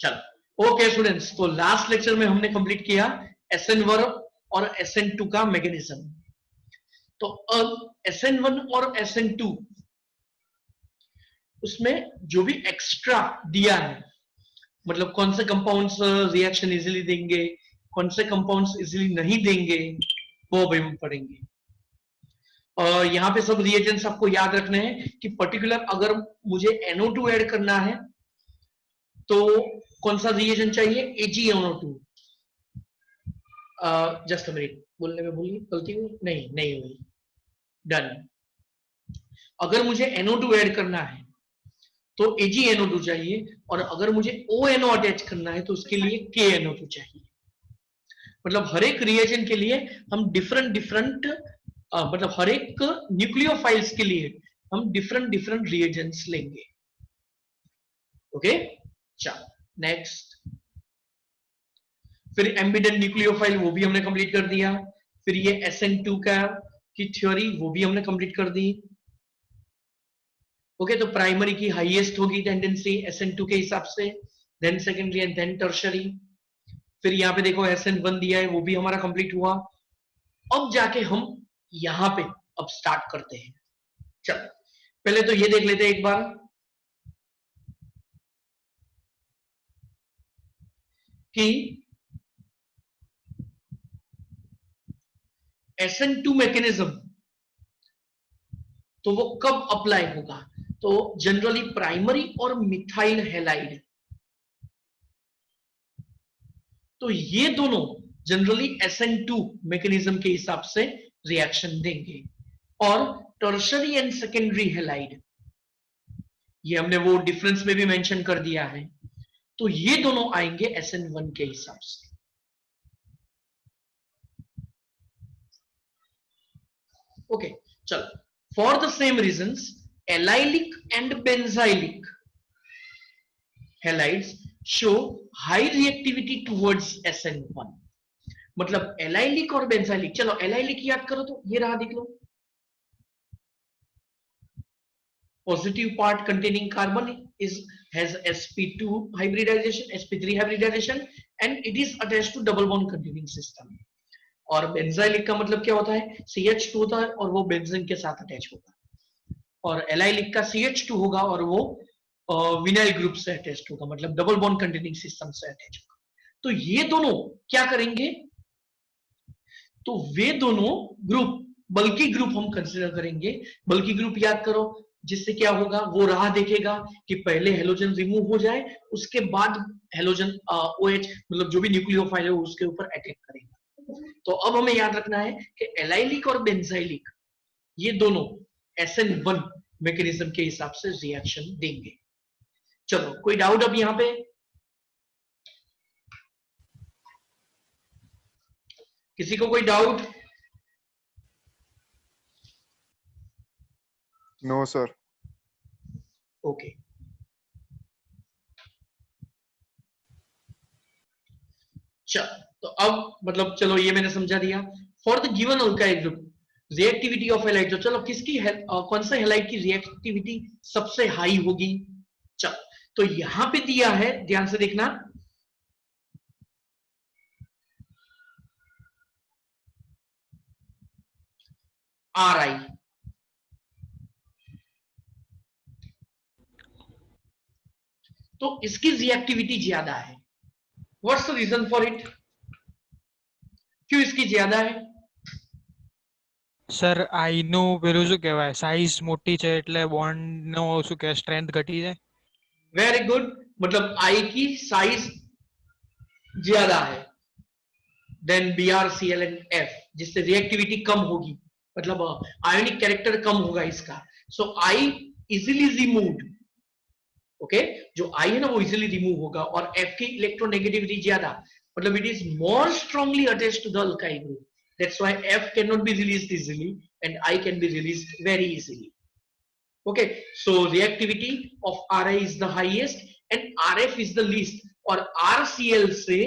चलो okay students, तो last lecture में हमने कंप्लीट किया SN1 और SN2 का मैकेनिज्म। तो अब SN1 और SN2 उसमें जो भी एक्स्ट्रा दिया है, मतलब कौन से कंपाउंड्स रिएक्शन इजीली देंगे, कौन से कंपाउंड्स इजीली नहीं देंगे, वो भी हम पढ़ेंगे। और यहाँ पे सब रिएजेंट्स आपको याद रखने हैं कि पर्टिकुलर अगर मुझे NO2 ऐड करना है तो कौन सा रिएजेंट चाहिए, AgNO2। जस्ट अ मिनट, बोलने में भूली, गलती हुई नहीं हुई, डन। अगर मुझे NO2 ऐड करना है तो AgNO2 चाहिए, और अगर मुझे ONO अटैच करना है तो उसके लिए KNO2 चाहिए। मतलब हर एक रिएजेंट के लिए हम डिफरेंट मतलब हर एक न्यूक्लियोफाइल्स के लिए हम डिफरेंट रिएजेंट्स लेंगे। ओके चलो नेक्स्ट, फिर एम्बेडेड न्यूक्लियोफाइल वो भी हमने कंप्लीट कर दिया। फिर ये SN2 का की थ्योरी वो भी हमने कंप्लीट कर दी। ओके तो प्राइमरी की हाईएस्ट होगी टेंडेंसी SN2 के हिसाब से, then secondary and then tertiary. फिर यहाँ पे देखो SN1 दिया है, वो भी हमारा कंप्लीट हुआ। अब जाके हम यहां पे अब स्टार्ट करते हैं। चलो पहले तो ये देख लेते हैं एक बार कि SN2 मैकेनिज्म तो वो कब अप्लाई होगा। तो जनरली प्राइमरी और मिथाइल हैलाइड, तो ये दोनों जनरली SN2 मैकेनिज्म के हिसाब से रिएक्शन देंगे। और टर्शरी एंड सेकेंडरी हैलाइड, ये हमने वो डिफरेंस में भी मेंशन कर दिया है, तो ये दोनों आएंगे SN1 के हिसाब से। ओके चलो, for the same reasons allylic and benzylic halides show high reactivity towards SN1। मतलब एलाइलिक और बेंजाइलिक, चलो एलाइलिक याद करो तो ये रहा, देख लो, positive part containing carbon is has sp2 hybridization, sp3 hybridization, and it is attached to double bond containing system। और बेंजाइलिक का मतलब क्या होता है, CH2 होता है और वो बेंजीन के साथ अटैच होगा, और एलाइलिक का CH2 होगा और वो विनाइल ग्रुप से अटैच होगा, मतलब डबल बॉन्ड कंटेनिंग सिस्टम से अटैच होगा। तो ये दोनों क्या करेंगे, तो वे दोनों ग्रुप बल्कि ग्रुप हम कंसीडर करेंगे। बल्कि ग्रुप याद करो, जिससे क्या होगा, वो राह देखेगा कि पहले हेलोजन रिमूव हो जाए, उसके बाद हेलोजन OH मतलब जो भी न्यूक्लियोफाइल है उसके ऊपर अटैक करेगा। तो अब हमें याद रखना है कि एलाइलिक और बेंजाइलिक ये दोनों SN1 मैकेनिज्म के हिसाब से रिएक्शन देंगे। चलो कोई डाउट अब यहां पे, किसी को कोई डाउट? No sir. ओके चलो, तो अब मतलब चलो ये मैंने समझा दिया। For the given alkyl group reactivity of halide, तो चलो किसकी कौन सा हैलाइड की रिएक्टिविटी सबसे हाई होगी। चलो तो यहां पे दिया है, ध्यान से देखना, RI, तो इसकी रिएक्टिविटी ज्यादा है। What's the reason for it, क्यों इसकी ज्यादा है? સર આઈનું પેલું શું કહેવાય, સાઈઝ મોટી છે એટલે બોન્ડનો શું કહેવાય સ્ટ્રેન્થ ઘટી જાય. वेरी गुड, मतलब आई की साइज ज्यादा है देन BrCl एंड F, जिससे रिएक्टिविटी कम होगी, मतलब आयोनिक कैरेक्टर कम होगा इसका। सो आई इजिली रिमूव्ड, ओके, जो आई है ना वो इजिली रिमूव होगा, और F की इलेक्ट्रोनेगेटिविटी ज्यादा, मतलब it is more strongly attached to the alkyl group, that's why F can not be released easily and I can be released very easily. Okay, so reactivity of Ri is the highest and Rf is the least, और RCl से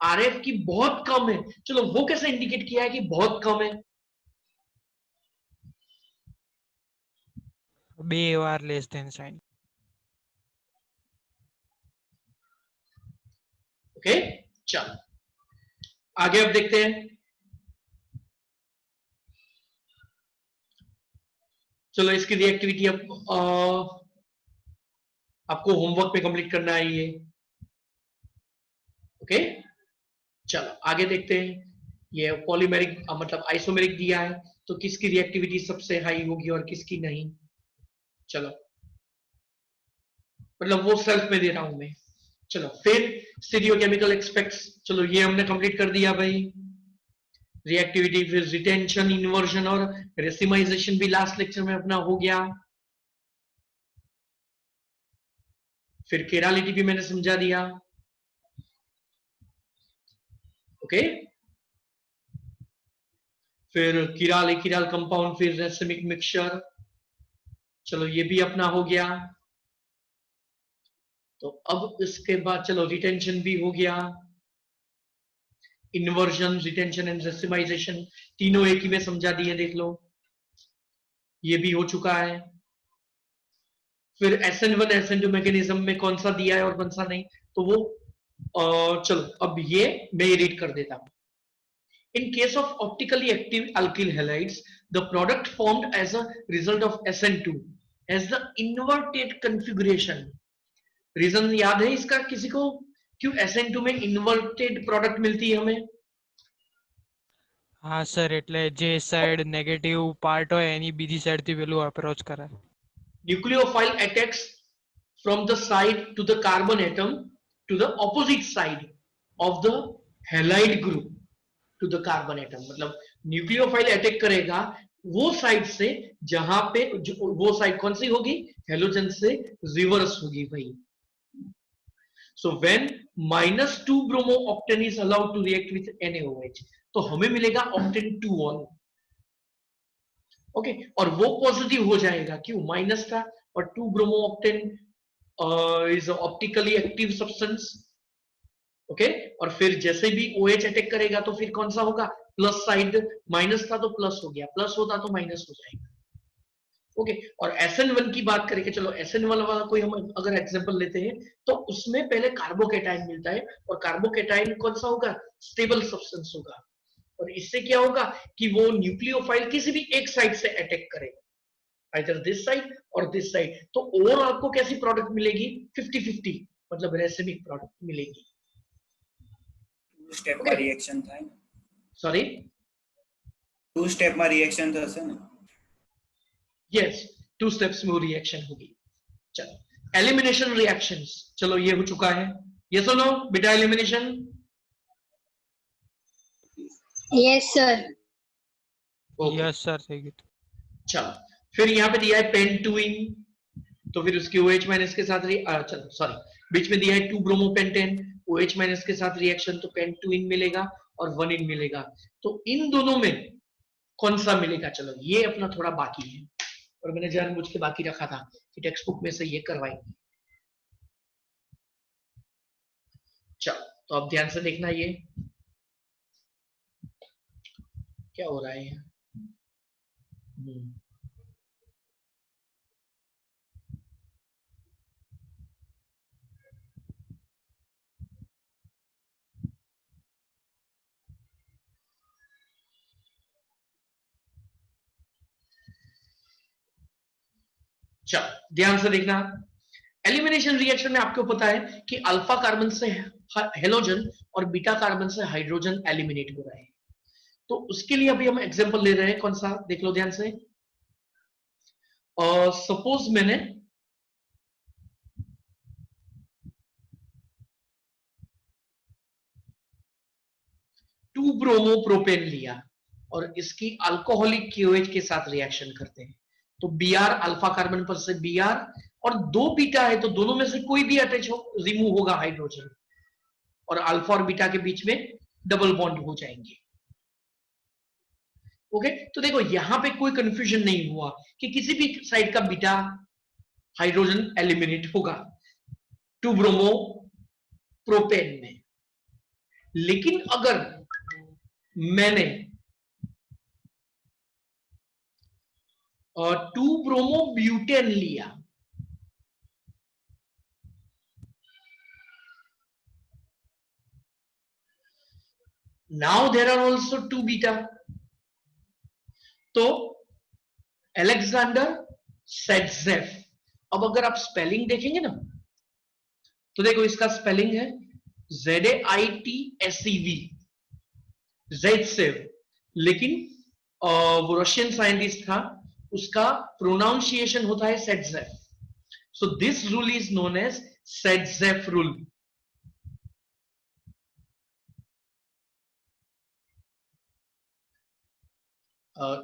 Rf की बहुत कम है। चलो वो कैसे indicate किया है कि बहुत कम है? 2 વાર લેસ ધેન સાઇન. ओके, चलो आगे अब देखते हैं। चलो इसकी रिएक्टिविटी अब आपको होमवर्क पे कंप्लीट करना है ये। ओके, चलो आगे देखते हैं। ये पॉलीमेरिक मतलब आइसोमेरिक दिया है, तो किसकी रिएक्टिविटी सबसे हाई होगी और किसकी नहीं। चलो मतलब वो सेल्फ में दे रहा हूं मैं। चलो फिर स्टीरियोकेमिकल एक्सपेक्ट्स, चलो ये हमने कंप्लीट कर दिया भाई। रिएक्टिविटी, फिर रिटेंशन, इन्वर्जन और रेसिमाइजेशन भी लास्ट लेक्चर में अपना हो गया। फिर केरालिटी भी मैंने समझा दिया। ओके, फिर किराल किराल कंपाउंड, फिर रेसिमिक मिक्सचर, चलो ये भी अपना हो गया। तो अब इसके बाद चलो रिटेंशन भी हो गया, इन्वर्जन, रिटेंशन एंड रेसिमाइजेशन तीनों एक ही में समझा दिए, देख लो ये भी हो चुका है। फिर SN1 SN2 मैकेनिज्म में कौन सा दिया है और कौन सा नहीं, तो वो चलो अब ये मैं रीड कर देता हूं। In case of optically active alkyl halides, the product formed as a result of SN2 has the inverted configuration. Reason याद है इसका किसी को, क्यों SN2 में इन्वर्टेड प्रोडक्ट मिलती है हमें? હા સર, એટલે જે સાઈડ નેગેટિવ પાર્ટ હોય એની બીજી સાઈડ થી પેલું અપ્રોચ કરે. Nucleophile attacks from the side to the carbon atom to the opposite side of the halide group to the carbon atom. मतलब न्यूक्लियोफाइल अटैक करेगा वो साइड से जहां पे वो साइड कौन सी होगी, हेलोजन से रिवर्स होगी भाई। So when -2 bromo octane is allowed to react with NaOH, तो हमें मिलेगा octane 2 ओके, और वो पॉजिटिव हो जाएगा, क्यों, माइनस था, और 2 bromo octane is optically active substance. Okay, और फिर जैसे भी OH अटैक करेगा तो फिर कौन सा होगा, प्लस साइड, माइनस था तो प्लस हो गया, प्लस होता तो माइनस हो जाएगा। ओके, और SN1 की बात करेंगे, चलो SN1 वाला कोई हम अगर एग्जांपल लेते हैं तो उसमें पहले कार्बोकेटाइन मिलता है, और कार्बोकेटाइन कौन सा होगा, स्टेबल सब्सटेंस होगा, और इससे क्या होगा कि वो न्यूक्लियोफाइल किसी भी एक साइड से अटैक करेगा, आइदर दिस साइड और दिस साइड, तो ओवरऑल आपको कैसी प्रोडक्ट मिलेगी, 50-50, मतलब रेसिमिक प्रोडक्ट मिलेगी। टू स्टेप में रिएक्शन था ना, सॉरी, टू स्टेप में रिएक्शन થશે ને, यस, 2 स्टेप्स में वो रिएक्शन होगी। चलो एलिमिनेशन रिएक्शंस, चलो ये हो चुका है, ये सुनो बेटा, elimination. Yes sir. Yes sir, થઈ ગયું. चलो फिर यहाँ पे दिया है पेंटुइन, तो फिर उसकी OH माइनस के साथ चलो सॉरी, बीच में दिया है 2 ब्रोमोपेंटेन, OH माइनस के साथ रिएक्शन, तो पेंटुइन मिलेगा और 1 मिलेगा। तो इन दोनों में कौन सा मिलेगा, चलो ये अपना थोड़ा बाकी है, और मैंने जानबूझ के बाकी रखा था कि टेक्स्ट बुक में से ये करवाएंगे। चलो तो अब ध्यान से देखना, ये क्या हो रहा है। चलो ध्यान से देखना, एलिमिनेशन रिएक्शन में आपको पता है कि अल्फा कार्बन से हेलोजन और बीटा कार्बन से हाइड्रोजन एलिमिनेट हो रहा है, तो उसके लिए अभी हम एग्जांपल ले रहे हैं, कौन सा, देख लो ध्यान से। सपोज मैंने टू ब्रोमोप्रोपेन लिया और इसकी अल्कोहलिक KOH के साथ रिएक्शन करते हैं, तो Br अल्फा कार्बन पर से Br, और 2 बीटा है तो दोनों में से कोई भी अटैच हो, रिमूव होगा हाइड्रोजन, और अल्फा और बीटा के बीच में डबल बॉन्ड हो जाएंगे। ओके, तो देखो यहां पे कोई कंफ्यूजन नहीं हुआ कि किसी भी साइड का बीटा हाइड्रोजन एलिमिनेट होगा 2 ब्रोमो प्रोपेन में। लेकिन अगर मैंने 2 ब्रोमो ब्यूटेन लिया, now there are also 2 beta, तो अलेक्जेंडर सेडजेफ। अब अगर आप स्पेलिंग देखेंगे ना, तो देखो इसका स्पेलिंग है ZAITSEV, जेडसेव, लेकिन वो रशियन साइंटिस्ट था, उसका प्रोनाउंसिएशन होता है Saytzeff. So this rule is known as Saytzeff rule.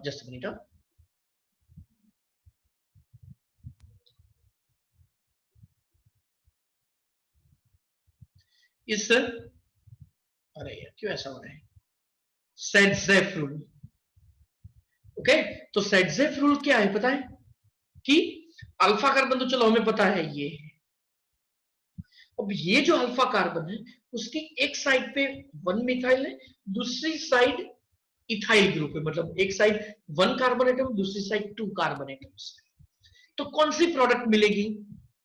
Just a minute. इस, अरे यार क्यों ऐसा हो रहा है, सेडजेफ रूल। ओके, तो सेडजेफ रूल क्या है पता है कि अल्फा कार्बन तो चलो हमें पता है ये है। अब ये जो अल्फा कार्बन है उसकी एक साइड पे 1 मिथाइल है, दूसरी साइड इथाइल ग्रुप है, मतलब एक साइड 1 कार्बन एटम, दूसरी साइड 2 कार्बन एटम्स। तो कौन सी प्रोडक्ट मिलेगी?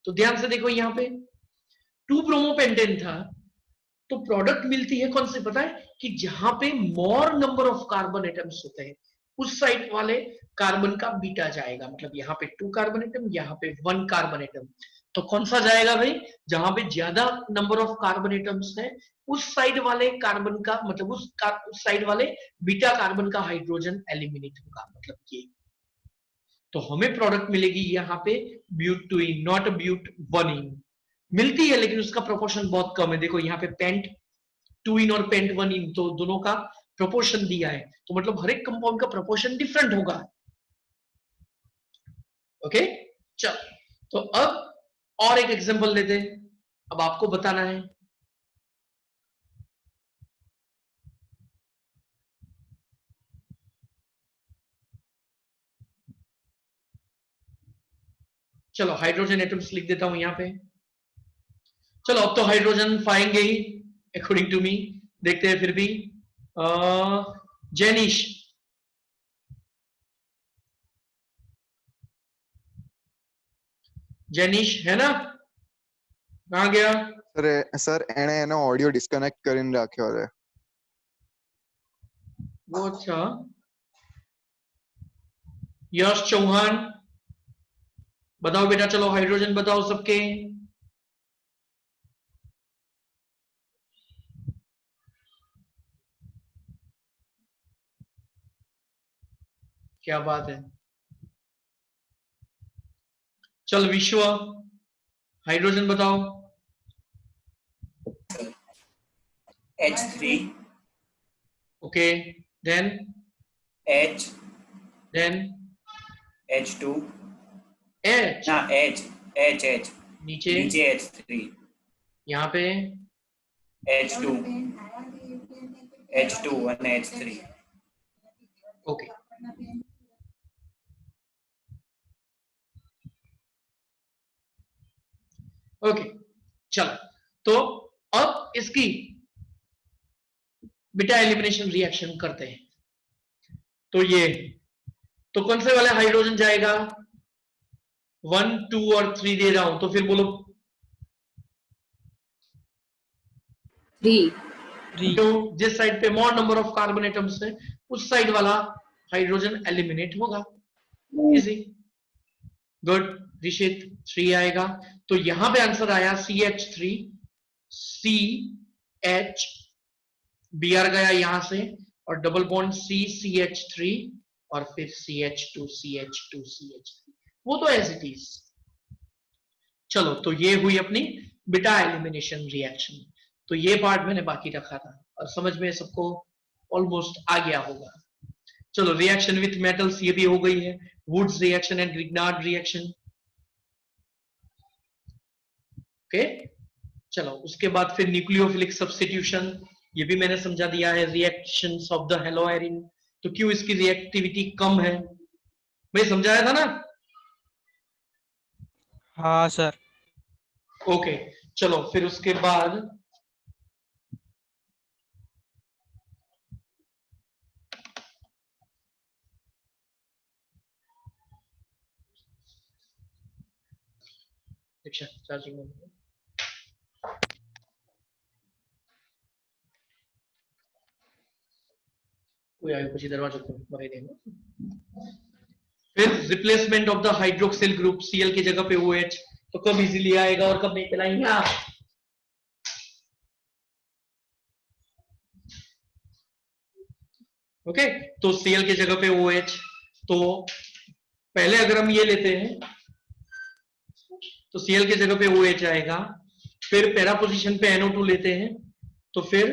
तो ध्यान से देखो, यहां पे 2 ब्रोमोपेंटेन था, तो प्रोडक्ट मिलती है कौन सी पता है कि जहां पे more number of carbon atoms होते हैं उस साइड वाले कार्बन का बीटा जाएगा, मतलब यहाँ पे 2 कार्बन एटम, यहाँ पे 1 कार्बन एटम। तो कौन सा जाएगा भाई? जहां पे ज्यादा नंबर ऑफ कार्बन एटम्स है उस साइड वाले कार्बन का, मतलब उस साइड वाले बीटा कार्बन का हाइड्रोजन एलिमिनेट होगा, मतलब ये। तो हमें प्रोडक्ट मिलेगी यहाँ पे ब्यूटुइन, नॉट ब्यूट वन इन। मिलती है लेकिन उसका प्रोपोर्शन बहुत कम है। देखो यहाँ पे पेंट 2 इन और पेंट 1 इन, तो दोनों का प्रोपोर्शन दिया है, तो मतलब हर एक कंपाउंड का प्रोपोर्शन डिफरेंट होगा। ओके, चल, तो अब और एक एग्जांपल लेते हैं, अब आपको बताना है। चलो हाइड्रोजन एटम्स लिख देता हूं यहां पे। चलो अब तो हाइड्रोजन पाएंगे ही अकॉर्डिंग टू मी, देखते हैं फिर भी। जेनिश, जेनिश है ना, कहां गया? સર એણે એનો ઓડિયો ડિસ્કનેક્ટ કરીને રાખ્યો છે. वो अच्छा, यश चौहान बताओ बेटा, चलो हाइड्रोजन बताओ सबके। क्या बात है, चल विश्व हाइड्रोजन बताओ। H3, okay, then H, then H2, H, ना H, नीचे नीचे H3, यहाँ पे H2, H2 and H3. Okay. Okay, चलो, तो अब इसकी बीटा एलिमिनेशन रिएक्शन करते हैं। तो ये, तो कौन से वाले हाइड्रोजन जाएगा? 1 2 और 3 दे रहा हूं, तो फिर बोलो 3. 3. तो जिस साइड पे more number of carbon atoms है उस साइड वाला हाइड्रोजन एलिमिनेट होगा। Easy, good. ऋषित 3 आएगा, तो यहां पे आंसर आया CH3, CH, Br गया यहां से, और डबल बॉन्ड CH3, और फिर CH2 CH2 CH3, वो तो एज इट इज। चलो, तो ये हुई अपनी बीटा एलिमिनेशन रिएक्शन। तो ये पार्ट मैंने बाकी रखा था और समझ में सबको ऑलमोस्ट आ गया होगा। चलो, रिएक्शन विथ मेटल्स ये भी हो गई है, Wurtz reaction and Grignard reaction. Okay, चलो उसके बाद फिर न्यूक्लियोफिलिक सब्स्टिट्यूशन, ये भी मैंने समझा दिया है। रिएक्शंस ऑफ द हेलोएरिन, तो क्यों इसकी रिएक्टिविटी कम है, मैं समझाया था ना। हाँ सर. ओके, चलो फिर उसके बाद चार्जिंग में। कोई आयो પછી દરવાજો ભરાઈ દેનો। फिर replacement of the hydroxyl group Cl की जगह पे OH, तो कब इजीली आएगा और कब नहीं चलाएंगे आप? ओके, तो Cl की जगह पे OH, तो पहले अगर हम ये लेते हैं तो Cl की जगह पे OH आएगा, फिर पैरा पोजीशन पे NO2 लेते हैं तो फिर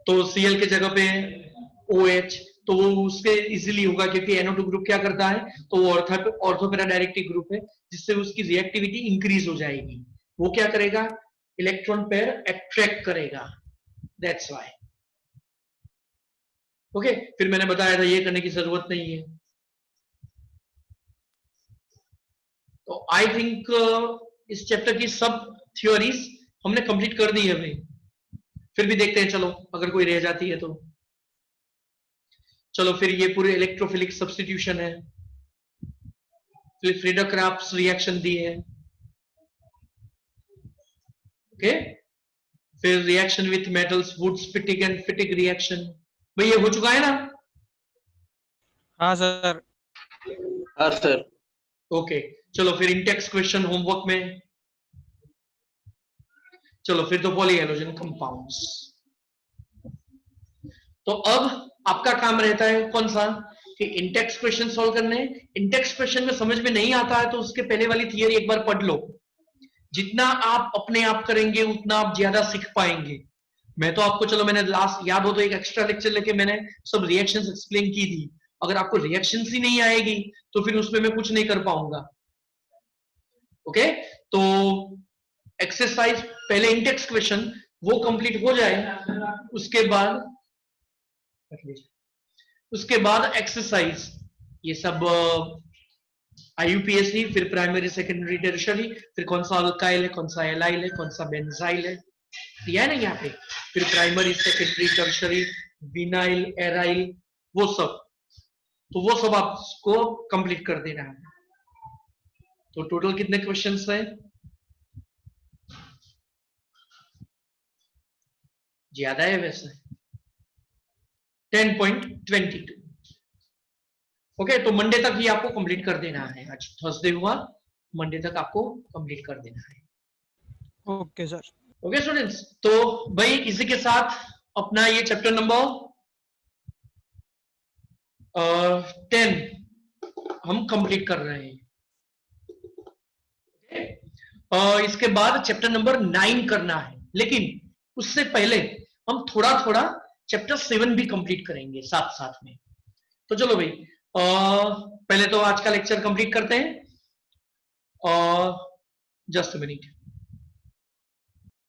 तो Cl की जगह पे OH, तो वो उसके इजीली होगा क्योंकि NO2 ग्रुप क्या करता है, तो वो ऑर्थो पैरा डायरेक्टिव ग्रुप है, जिससे उसकी रिएक्टिविटी इंक्रीज हो जाएगी। वो क्या करेगा, इलेक्ट्रॉन पेयर अट्रैक्ट करेगा, दैट्स व्हाई। ओके, फिर मैंने बताया था ये करने की जरूरत नहीं है। तो आई थिंक इस चैप्टर की सब थ्योरीज हमने कंप्लीट कर दी है अभी, फिर भी देखते हैं, चलो अगर कोई रह जाती है तो। चलो फिर ये पूरे इलेक्ट्रोफिलिक सब्स्टिट्यूशन है, फिर फ्रीडर-क्राफ्ट्स रिएक्शन दी है, ओके, फिर reaction with metals, Wurtz Fittig and Fittig reaction, भाई ये हो चुका है ना? हाँ सर। हाँ सर। ओके, चलो फिर इंटेक्स क्वेश्चन होमवर्क में। चलो फिर तो पॉलीहेलोजन कंपाउंड्स। तो अब आपका काम रहता है कौन सा, कि इंटेक्स क्वेश्चन सॉल्व करने। इंटेक्स क्वेश्चन में समझ में नहीं आता है तो उसके पहले वाली थियरी एक बार पढ़ लो। जितना आप अपने आप करेंगे उतना आप ज्यादा सीख पाएंगे। मैं तो आपको, चलो मैंने लास्ट याद हो तो एक एक्स्ट्रा लेक्चर लेके मैंने सब रिएक्शंस एक्सप्लेन की थी। अगर आपको रिएक्शंस ही नहीं आएगी तो फिर उसमें मैं कुछ नहीं कर पाऊंगा। ओके, तो एक्सरसाइज पहले इंटेक्स क्वेश्चन वो कंप्लीट हो जाए, उसके बाद एक्सरसाइज, ये सब IUPAC, फिर प्राइमरी सेकेंडरी टर्शियरी, फिर कौन सा अल्काइल है, कौन सा एलाइल है, कौन सा बेंजाइल है, दिया है ना यहाँ पे। फिर primary secondary tertiary, vinyl, aryl, वो सब, तो वो सब आपको कंप्लीट कर देना है। तो टोटल कितने क्वेश्चंस है? ज्यादा है वैसे, 10.22। ओके, तो मंडे तक ही आपको कंप्लीट कर देना है। आज थर्सडे हुआ, मंडे तक आपको कंप्लीट कर देना है। Okay sir. ओके स्टूडेंट्स, तो भाई इसी के साथ अपना ये चैप्टर नंबर 10 हम कंप्लीट कर रहे हैं। इसके बाद चैप्टर नंबर 9 करना है, लेकिन उससे पहले हम थोड़ा थोड़ा चैप्टर 7 भी कंप्लीट करेंगे साथ साथ में। तो चलो भाई, पहले तो आज का लेक्चर कंप्लीट करते हैं। Just a minute.